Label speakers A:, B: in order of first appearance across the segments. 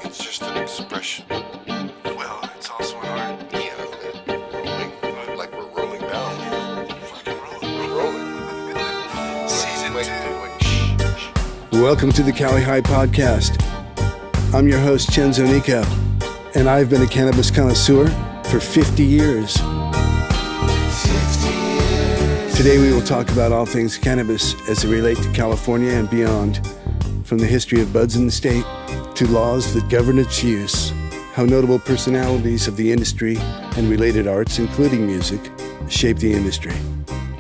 A: it's just an expression. Well, it's also an art. Yeah, rolling, like we're rolling down. Fucking rolling. Rolling. Season 2.
B: Welcome to the Cali High podcast. I'm your host, Cenzo and Joe, and I've been a cannabis connoisseur for 50 years. Today we will talk about all things cannabis as they relate to California and beyond, from the history of buds in the state to laws that govern its use, how notable personalities of the industry and related arts, including music, shape the industry.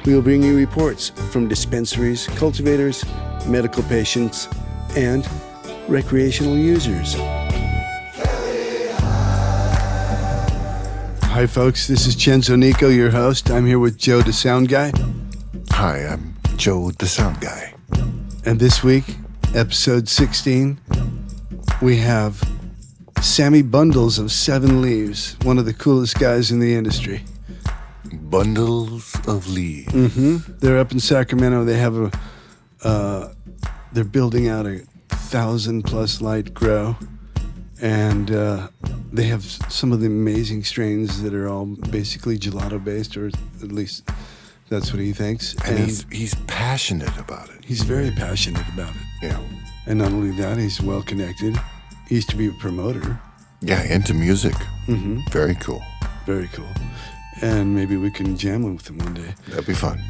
B: We will bring you reports from dispensaries, cultivators, medical patients, and recreational users. Hi folks, this is Cenzo Nico, your host. I'm here with Joe, the sound guy.
A: Hi, I'm Joe, the sound guy.
B: And this week, episode 16, we have Sami Bundlez of Seven Leaves, one of the coolest guys in the industry.
A: Bundles of leaves.
B: They're up in Sacramento. They have they're building out a 1,000+ light grow, and they have some of the amazing strains that are all basically gelato based, or at least that's what he thinks.
A: And he's passionate about it.
B: He's very passionate about it.
A: Yeah.
B: And not only that, he's well connected. He used to be a promoter.
A: Yeah, into music. Very cool.
B: Very cool. And maybe we can jam with him one day.
A: That'd be fun.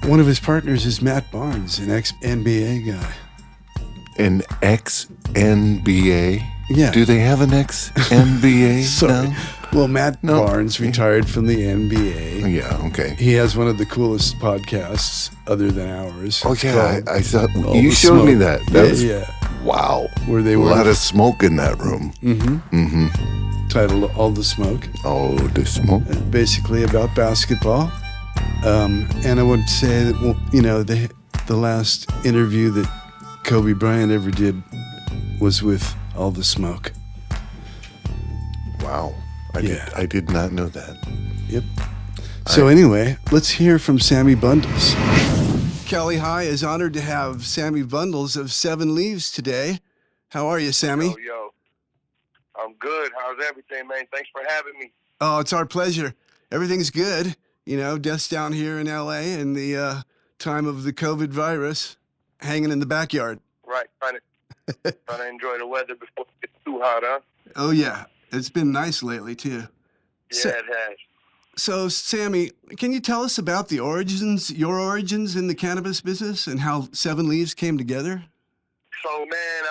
B: One of his partners is Matt Barnes, an ex-NBA guy.
A: An ex-NBA?
B: Yeah.
A: Do they have an ex-NBA?
B: Sorry.
A: No?
B: Well, Matt
A: No.
B: Barnes retired from the NBA.
A: Yeah, okay.
B: He has one of the coolest podcasts other than ours.
A: Oh, yeah,
B: called
A: I saw.
B: All
A: You
B: the
A: showed me
B: Smoke.
A: that. That was,
B: Yeah.
A: wow.
B: Where they
A: a
B: were
A: lot of smoke in that room.
B: titled All the Smoke.
A: Oh, the smoke.
B: Basically about basketball. And I would say that, well, you know, the last interview that Kobe Bryant ever did was with All the Smoke.
A: Wow.
B: Yeah.
A: I did not know that.
B: Yep. So anyway, let's hear from Sami Bundlez. Cali High is honored to have Sami Bundlez of Seven Leaves today. How are you, Sami?
C: Yo. I'm good. How's everything, man? Thanks for having me.
B: Oh, it's our pleasure. Everything's good. You know, just down here in LA in the time of the COVID virus, hanging in the backyard.
C: Right. Trying to enjoy the weather before it gets too hot, huh?
B: Oh, yeah. It's been nice lately, too.
C: Yeah, it has.
B: So, Sami, can you tell us about your origins in the cannabis business and how Seven Leaves came together?
C: So, man,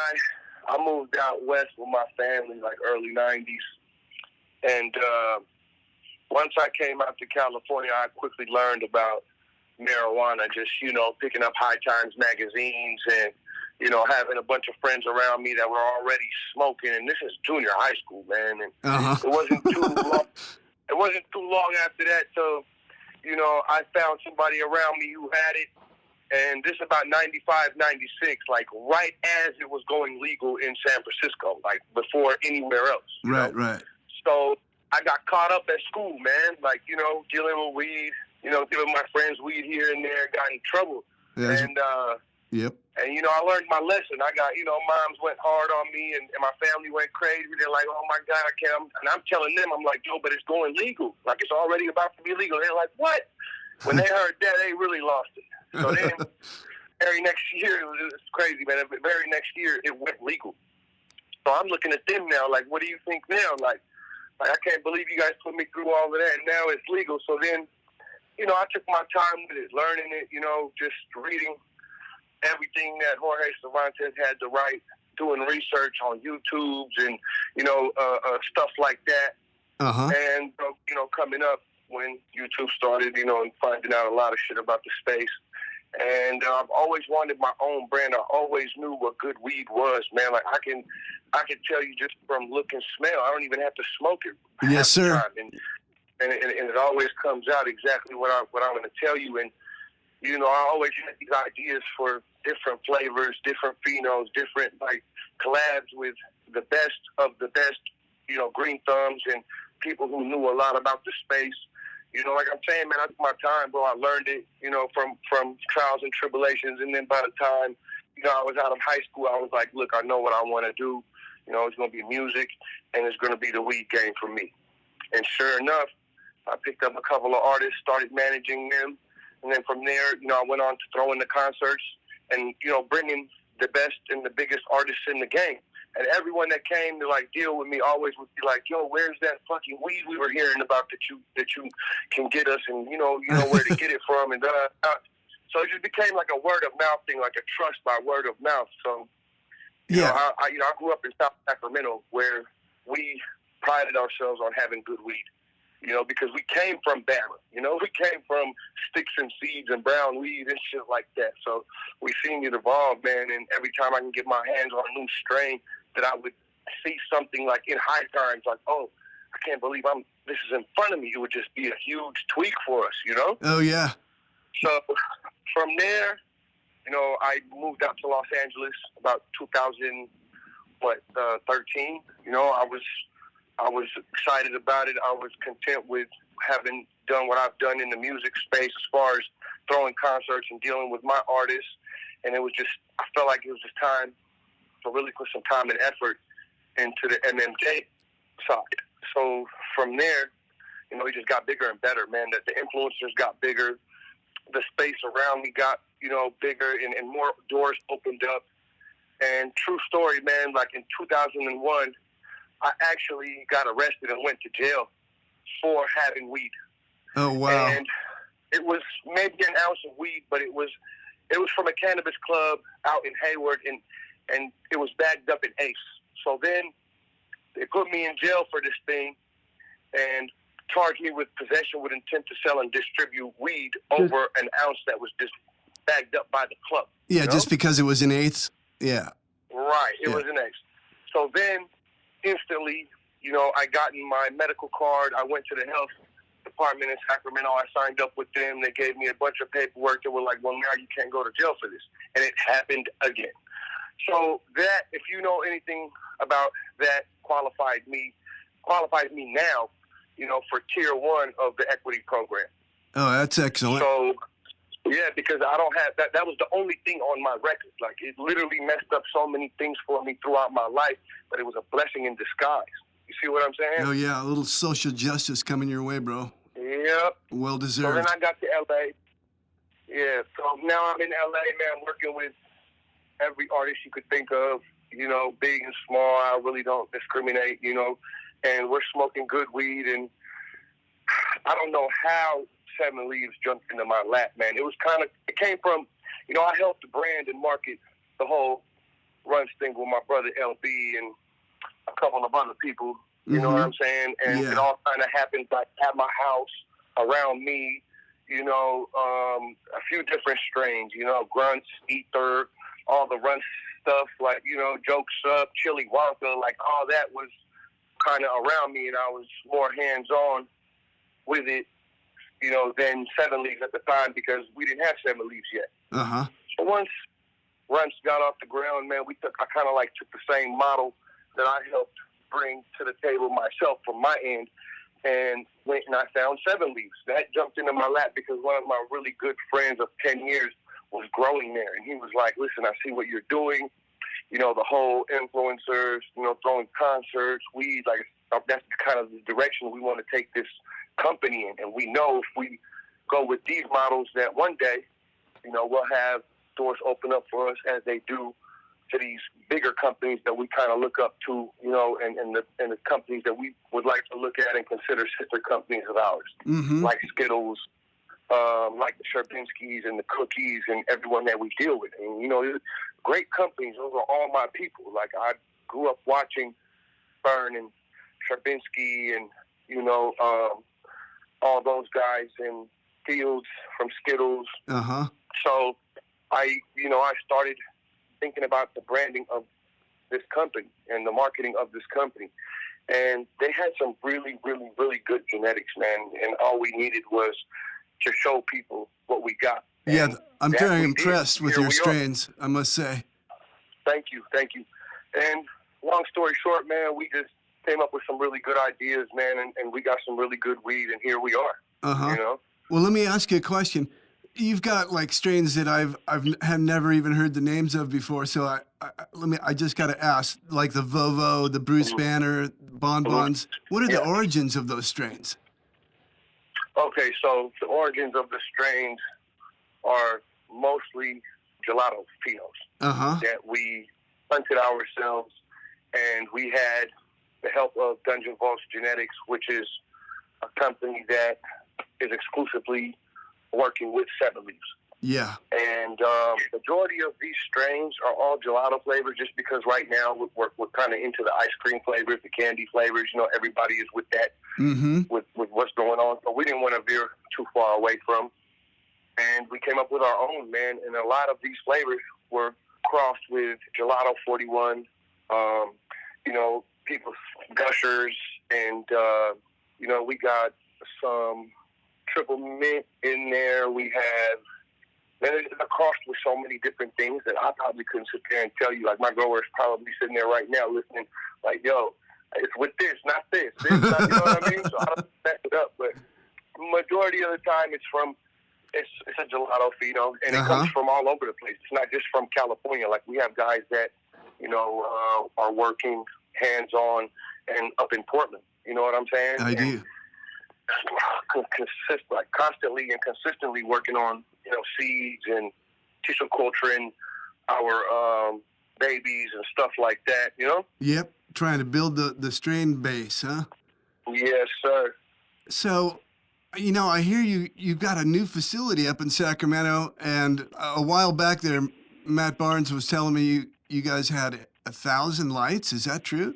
C: I moved out west with my family, like early 90s. And once I came out to California, I quickly learned about marijuana, just, you know, picking up High Times magazines and, you know, having a bunch of friends around me that were already smoking. And this is junior high school, man. And it wasn't too long. It wasn't too long after that till, you know, I found somebody around me who had it. And this is about 95, 96, like right as it was going legal in San Francisco, like before anywhere else.
B: Right.
C: So I got caught up at school, man, like, you know, dealing with weed, you know, giving my friends weed here and there, got in trouble.
B: Yes.
C: And,
B: Yep.
C: and, you know, I learned my lesson. I got, you know, moms went hard on me and my family went crazy. They're like, oh, my God, I can't. And I'm telling them, I'm like, yo, but it's going legal. Like, it's already about to be legal. They're like, what? When they heard that, they really lost it. So then, very next year, it's crazy, man. The very next year, it went legal. So I'm looking at them now, like, what do you think now? Like I can't believe you guys put me through all of that, and now it's legal. So then, you know, I took my time with it, learning it, you know, just reading everything that Jorge Cervantes had to write, doing research on YouTubes and, you know, stuff like that. And, you know, coming up when YouTube started, you know, and finding out a lot of shit about the space. And I've always wanted my own brand. I always knew what good weed was, man. Like I can tell you just from look and smell. I don't even have to smoke it.
B: Yes, sir.
C: And it always comes out exactly what I'm going to tell you. And you know, I always had these ideas for different flavors, different phenols, different like collabs with the best of the best, you know, green thumbs and people who knew a lot about the space. You know, like I'm saying, man, I took my time, bro. I learned it, you know, from trials and tribulations. And then by the time, you know, I was out of high school, I was like, look, I know what I want to do. You know, it's going to be music, and it's going to be the weed game for me. And sure enough, I picked up a couple of artists, started managing them, and then from there, you know, I went on to throw in the concerts and, you know, bringing the best and the biggest artists in the game. And everyone that came to like deal with me always would be like, "Yo, where's that fucking weed we were hearing about that you can get us, and you know where to get it from?" And so it just became like a word of mouth thing, like a trust by word of mouth. So you know, I grew up in South Sacramento where we prided ourselves on having good weed. You know, because we came from Bama. You know, we came from sticks and seeds and brown weed and shit like that. So we seen it evolve, man. And every time I can get my hands on a new strain, that I would see something like in high times, like, oh, I can't believe this is in front of me. It would just be a huge tweak for us, you know?
B: Oh, yeah.
C: So from there, you know, I moved out to Los Angeles about 2013. You know, I was excited about it. I was content with having done what I've done in the music space as far as throwing concerts and dealing with my artists. And it was just, I felt like it was just time to really put some time and effort into the MMJ side. So from there, you know, it just got bigger and better, man. That the influencers got bigger. The space around me got, you know, bigger and more doors opened up. And true story, man, like in 2001, I actually got arrested and went to jail for having weed.
B: Oh, wow.
C: And it was maybe an ounce of weed, but it was from a cannabis club out in Hayward, and it was bagged up in Ace. So then they put me in jail for this thing and charged me with possession with intent to sell and distribute weed over an ounce that was just bagged up by the club.
B: Yeah,
C: you know?
B: just because it was an eighth? Yeah.
C: Right, it was an Ace. So then instantly, you know, I got in my medical card. I went to the health department in Sacramento. I signed up with them. They gave me a bunch of paperwork. They were like, well, now you can't go to jail for this. And it happened again. So that, if you know anything about that, qualifies me now, you know, for tier 1 of the equity program.
B: Oh, that's excellent.
C: So, yeah, because I don't have that. That was the only thing on my record. Like, it literally messed up so many things for me throughout my life, but it was a blessing in disguise. You see what I'm saying?
B: Oh, yeah, a little social justice coming your way, bro.
C: Yep.
B: Well
C: So
B: deserved.
C: then I got to L.A. Yeah, so now I'm in L.A., man, working with every artist you could think of, you know, big and small. I really don't discriminate, you know, and we're smoking good weed, and I don't know how Seven Leaves jumped into my lap, man. It came from, you know, I helped brand and market the whole Runs thing with my brother LB and a couple of other people, you know what I'm saying? And it all kind of happened like at my house, around me, you know, a few different strains, you know, Grunts, Ether, all the Run stuff, like, you know, Jokes Up, Chili Wonka, like all that was kind of around me, and I was more hands-on with it, you know, than Seven Leaves at the time, because we didn't have Seven Leaves yet.
B: Uh-huh.
C: So once Runs got off the ground, man, I kind of like took the same model that I helped bring to the table myself from my end, and went and I found Seven Leaves. That jumped into my lap because one of my really good friends of 10 years was growing there, and he was like, listen, I see what you're doing, you know, the whole influencers, you know, throwing concerts, weed, like that's kind of the direction we want to take this company in. And we know if we go with these models that one day, you know, we'll have doors open up for us as they do to these bigger companies that we kind of look up to, you know, and the companies that we would like to look at and consider sister companies of ours, like Skittles, like the Sherbinskis and the Cookies and everyone that we deal with. And, you know, great companies. Those are all my people. Like, I grew up watching Fern and Sherbinski and, you know, all those guys, and Fields from Skittles. So I started thinking about the branding of this company and the marketing of this company. And they had some really, really, really good genetics, man. And all we needed was to show people what we got.
B: Yeah,
C: and
B: I'm very impressed with your strains, I must say.
C: Thank you. And long story short, man, we just came up with some really good ideas, man, and we got some really good weed, and here we are. You know?
B: Well, let me ask you a question. You've got like strains that I've never even heard the names of before, so I just got to ask, like the Vovo, the Bruce Banner, Bonbons, what are the origins of those strains?
C: Okay, so the origins of the strains are mostly Gelato phenos that we hunted ourselves, and we had the help of Dungeon Vaults Genetics, which is a company that is exclusively working with Seven Leaves.
B: Yeah.
C: And majority of these strains are all gelato flavors, just because right now we're kind of into the ice cream flavors, the candy flavors. You know, everybody is with that, with what's going on. So we didn't want to veer too far away from. And we came up with our own, man. And a lot of these flavors were crossed with Gelato 41, you know, people's gushers. And, you know, we got some triple mint in there. We have, man, it's crossed with so many different things that I probably couldn't sit there and tell you. Like, my grower is probably sitting there right now listening, like, yo, it's with this, not this. This, not, you know what I mean? So I don't mess it up. But majority of the time, it's a gelato pheno, and it comes from all over the place. It's not just from California. Like, we have guys that, you know, are working hands-on and up in Portland. You know what I'm saying?
B: I do.
C: Constantly and consistently working on, you know, seeds and tissue culturing our babies and stuff like that, you know?
B: Yep, trying to build the strain base, huh?
C: Yes, sir.
B: So, you know, I hear you've got a new facility up in Sacramento, and a while back there, Matt Barnes was telling me you guys had 1,000 lights. Is that true?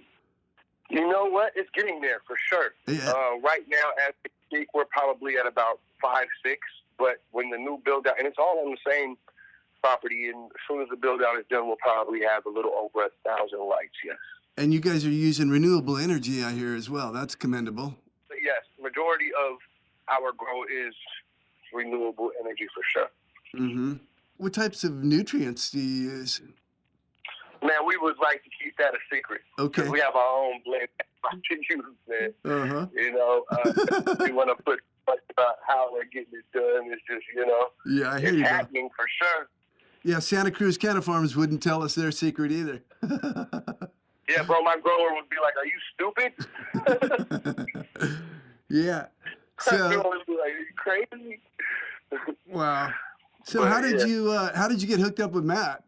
C: You know what? It's getting there for sure.
B: Yeah.
C: Right now, as we speak, we're probably at about 5, 6. But when the new build out, and it's all on the same property, and as soon as the build out is done, we'll probably have a little over 1,000 lights. Yes.
B: And you guys are using renewable energy, I hear, as well. That's commendable.
C: But yes, majority of our grow is renewable energy for sure.
B: What types of nutrients do you use?
C: Man, we would like to keep that a secret.
B: Okay.
C: Because we have our own blend to use, man. You know, we want to put much about how we're getting it done. It's just, you know,
B: yeah, I hear
C: it's
B: you,
C: happening for sure.
B: Yeah, Santa Cruz Cattle Farms wouldn't tell us their secret either.
C: Yeah, bro, my grower would be like, are you stupid?
B: Yeah.
C: My grower would be like, are you crazy?
B: Wow. So how did you get hooked up with Matt?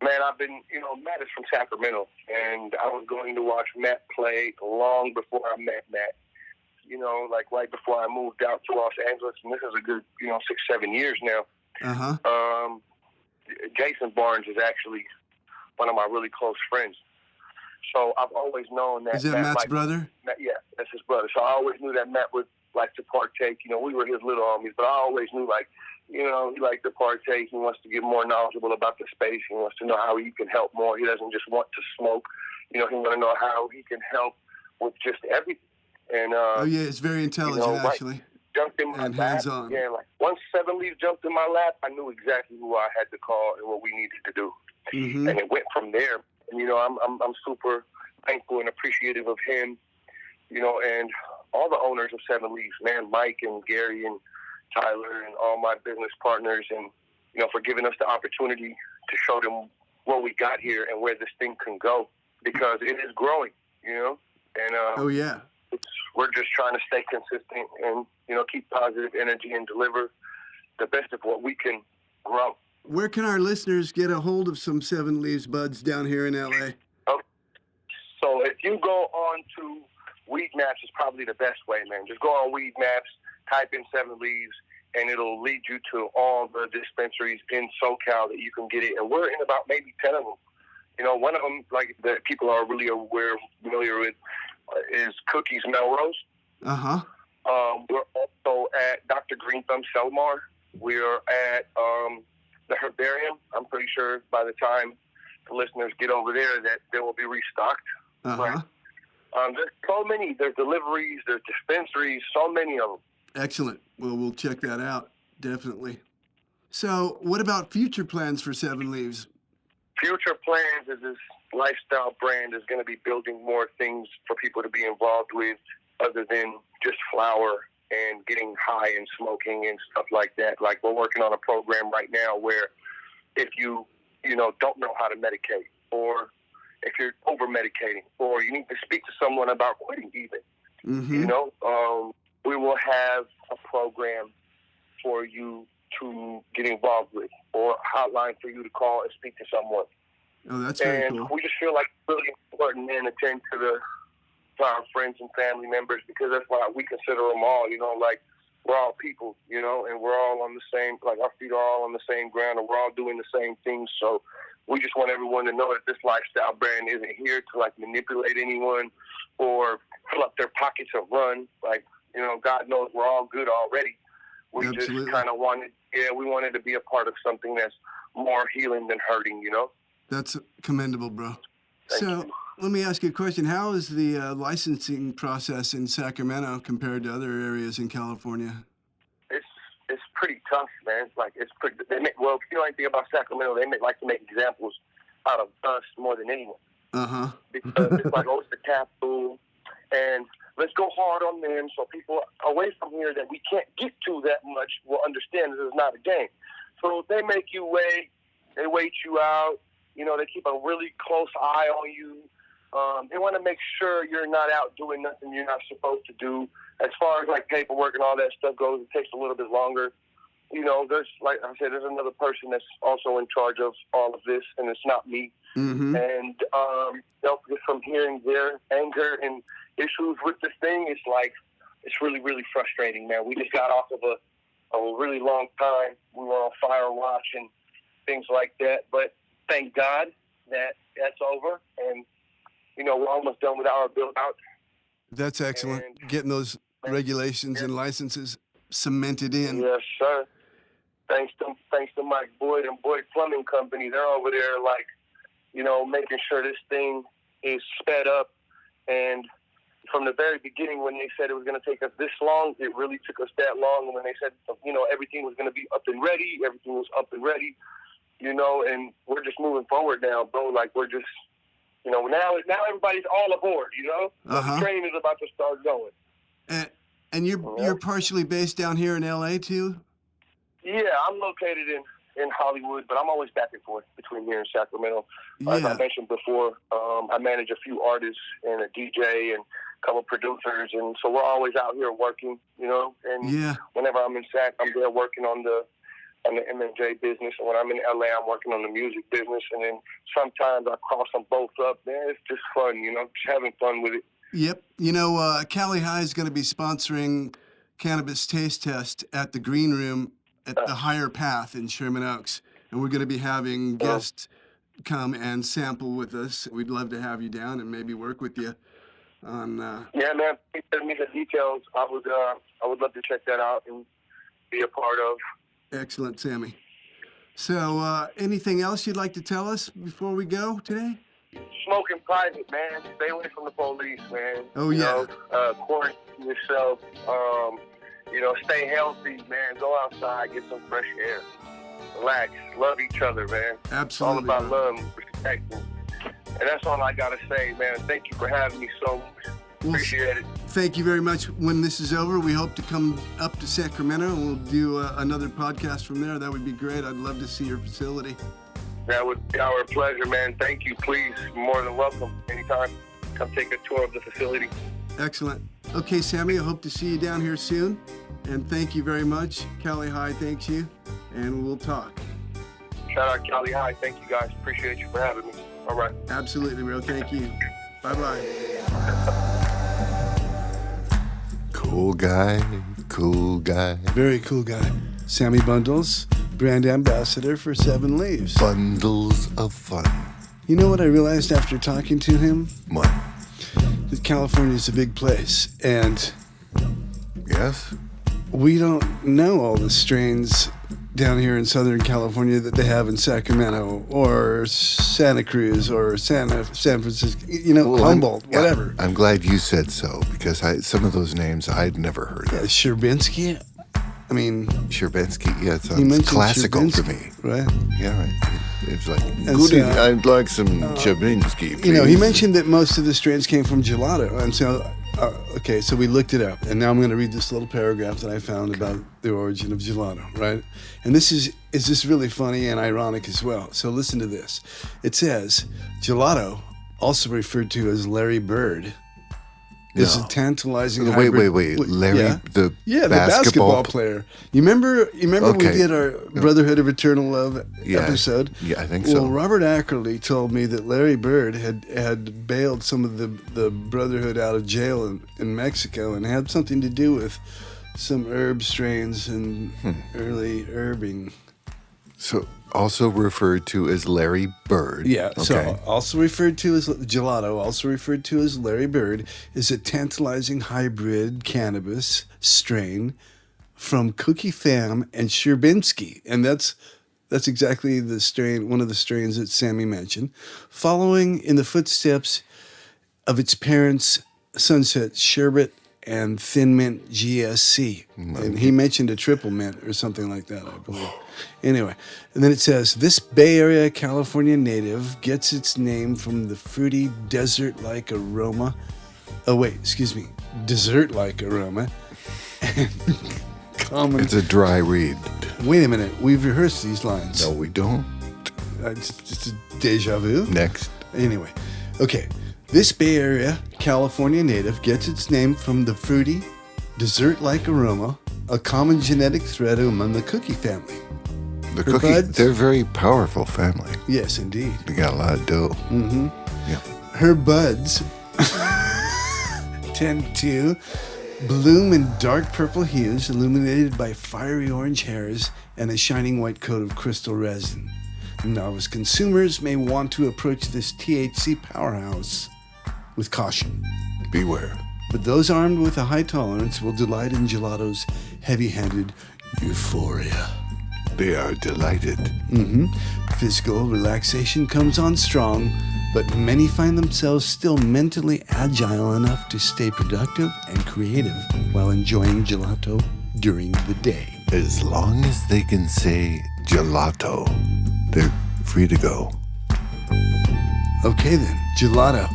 C: Man, Matt is from Sacramento, and I was going to watch Matt play long before I met Matt. You know, like right before I moved out to Los Angeles, and this is a good, 6, 7 years now. Jason Barnes is actually one of my really close friends. So I've always known that.
B: Is that Matt's brother?
C: Matt, yeah, that's his brother. So I always knew that Matt would like to partake. You know, we were his little homies, but I always knew, like, he likes to partake. He wants to get more knowledgeable about the space. He wants to know how he can help more. He doesn't just want to smoke. He wants to know how he can help with just everything. And
B: it's very intelligent, actually.
C: Jumped in my
B: and
C: lap.
B: hands-on.
C: Yeah, like once Seven Leaves jumped in my lap, I knew exactly who I had to call and what we needed to do. And it went from there. And, I'm super thankful and appreciative of him, and all the owners of Seven Leaves, man, Mike and Gary and Tyler and all my business partners, and, for giving us the opportunity to show them what we got here and where this thing can go, because it is growing, and we're just trying to stay consistent and, keep positive energy and deliver the best of what we can grow.
B: Where can our listeners get a hold of some Seven Leaves buds down here in LA?
C: Okay. So if you go on to Weed Maps, is probably the best way, man. Just go on Weed Maps, type in Seven Leaves, and it'll lead you to all the dispensaries in SoCal that you can get it. And we're in about maybe 10 of them. One of them, like, that people are really familiar with, is Cookies Melrose. We're also at Dr. Green Thumb Selmar. We're at the Herbarium. I'm pretty sure by the time the listeners get over there that they will be restocked. Right? There's so many. There's deliveries, there's dispensaries, so many of them.
B: Excellent. Well, we'll check that out, definitely. So what about future plans for Seven Leaves?
C: Future plans is this lifestyle brand is going to be building more things for people to be involved with other than just flower and getting high and smoking and stuff like that. Like, we're working on a program right now where if you don't know how to medicate, or if you're over-medicating, or you need to speak to someone about quitting even.
B: Mm-hmm.
C: We will have a program for you to get involved with, or a hotline for you to call and speak to someone.
B: Oh, that's very
C: and
B: cool.
C: we just feel like it's really important, man, to tend to our friends and family members, because that's why we consider them all, like we're all people, and we're all on the same, like our feet are all on the same ground, and we're all doing the same things. So we just want everyone to know that this lifestyle brand isn't here to like manipulate anyone or fill up their pockets or run. Like, God knows we're all good already. We
B: Absolutely.
C: just kind of wanted to be a part of something that's more healing than hurting,
B: That's commendable, bro.
C: Thank
B: So
C: you.
B: let me ask you a question. How is the licensing process in Sacramento compared to other areas in California?
C: It's pretty tough, man. Like, it's pretty. If you know anything about Sacramento, they like to make examples out of us more than anyone.
B: Uh-huh.
C: Because it's like, it's the capital, and let's go hard on them so people away from here that we can't get to that much will understand this is not a game. So they make you wait. They wait you out. They keep a really close eye on you. They want to make sure you're not out doing nothing you're not supposed to do. As far as like paperwork and all that stuff goes, it takes a little bit longer. There's, like I said, there's another person that's also in charge of all of this, and it's not me.
B: Mm-hmm.
C: And just from hearing their anger and issues with this thing, it's really, really frustrating, man. We just got off of a really long time. We were on fire watch and things like that, but thank God that that's over, and we're almost done with our build out.
B: That's excellent.
C: And
B: getting those regulations and licenses cemented in.
C: Yes, sir. Thanks to Mike Boyd and Boyd Plumbing Company. They're over there, like, making sure this thing is sped up. And from the very beginning, when they said it was going to take us this long, it really took us that long. And when they said, everything was going to be up and ready, everything was up and ready, and we're just moving forward now, bro. Like, we're just, now everybody's all aboard,
B: Uh-huh.
C: The train is about to start going.
B: And you're partially based down here in L.A. too?
C: Yeah, I'm located in Hollywood, but I'm always back and forth between here and Sacramento.
B: Yeah.
C: As I mentioned before, I manage a few artists and a DJ and a couple producers, and so we're always out here working, and
B: Yeah.
C: whenever I'm in Sac, I'm there working on the M&J business, and when I'm in LA, I'm working on the music business, and then sometimes I cross them both up. Man, it's just fun, just having fun with it.
B: Yep. Cali High is going to be sponsoring Cannabis Taste Test at the Green Room at the Higher Path in Sherman Oaks. And we're going to be having guests come and sample with us. We'd love to have you down and maybe work with you on...
C: Yeah, man. Please send me the details. I would love to check that out and be a part of.
B: Excellent, Sammy. So anything else you'd like to tell us before we go today?
C: Smoke in private, man. Stay away from the police, man.
B: Oh, yeah.
C: Quarantine yourself. Stay healthy, man. Go outside, get some fresh air. Relax. Love each other, man.
B: Absolutely.
C: It's all about love and respect. And that's all I got to say, man. Thank you for having me so much. Appreciate it.
B: Thank you very much. When this is over, we hope to come up to Sacramento and we'll do another podcast from there. That would be great. I'd love to see your facility.
C: That would be our pleasure, man. Thank you. Please, more than welcome. Anytime. Come take a tour of the facility.
B: Excellent. Okay, Sammy, I hope to see you down here soon. And thank you very much. Cali High thanks you. And we'll talk.
C: Shout out Cali High. Thank you, guys. Appreciate you for having me. All right.
B: Absolutely, bro. Thank you. Bye-bye.
A: Cool guy.
B: Very cool guy. Sami Bundlez, brand ambassador for 7 Leaves.
A: Bundles of fun.
B: You know what I realized after talking to him?
A: What?
B: That California is a big place, and
A: Yes?
B: we don't know all the strains down here in Southern California that they have in Sacramento or Santa Cruz or San Francisco, Humboldt, whatever.
A: I'm glad you said so, because some of those names I'd never heard of.
B: Sherbinski, I mean...
A: Sherbinski, yeah, it
B: You mentioned
A: sounds classical to
B: Sherbinski,
A: me.
B: right?
A: Yeah, right. It's like,
B: And
A: good
B: so,
A: evening, I'd like some Sherbinski, please.
B: He mentioned that most of the strains came from Gelato, and so Okay, so we looked it up, and now I'm going to read this little paragraph that I found about the origin of gelato, right? And this is just really funny and ironic as well. So listen to this. It says, gelato, also referred to as Larry Bird, is a tantalizing hybrid.
A: Wait. Larry, the
B: basketball player. You remember
A: Okay.
B: we did our Brotherhood of Eternal Love episode?
A: Yeah, I think
B: Well,
A: so.
B: Robert Ackerley told me that Larry Bird had bailed some of the Brotherhood out of jail in Mexico and had something to do with some herb strains and early herbing.
A: So also referred to as Larry Bird.
B: Yeah,
A: Okay.
B: so also referred to as gelato, also referred to as Larry Bird, is a tantalizing hybrid cannabis strain from Cookie Fam and Sherbinski. And that's exactly the strain, one of the strains that Sami mentioned, following in the footsteps of its parents, Sunset Sherbet and Thin Mint GSC. And he mentioned a triple mint or something like that, I believe. Anyway, and then it says, this Bay Area, California native gets its name from the fruity desert-like aroma. Dessert-like aroma. And common.
A: It's a dry read.
B: Wait a minute, we've rehearsed these lines.
A: No, we don't.
B: It's just a deja vu.
A: Next.
B: Anyway, okay. This Bay Area, California native gets its name from the fruity, dessert-like aroma, a common genetic thread among the cookie family.
A: The
B: Her
A: cookie,
B: buds?
A: they're a very powerful family.
B: Yes, indeed.
A: They got a lot of dough.
B: Mm-hmm.
A: Yeah.
B: Her buds tend to bloom in dark purple hues, illuminated by fiery orange hairs and a shining white coat of crystal resin. Novice consumers may want to approach this THC powerhouse with caution.
A: Beware.
B: But those armed with a high tolerance will delight in gelato's heavy-handed euphoria.
A: They are delighted.
B: Physical relaxation comes on strong, but many find themselves still mentally agile enough to stay productive and creative while enjoying gelato during the day.
A: As long as they can say gelato, they're free to go.
B: Okay then, gelato,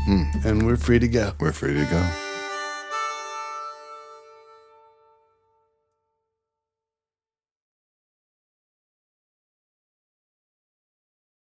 B: and we're free to go.
A: We're free to go.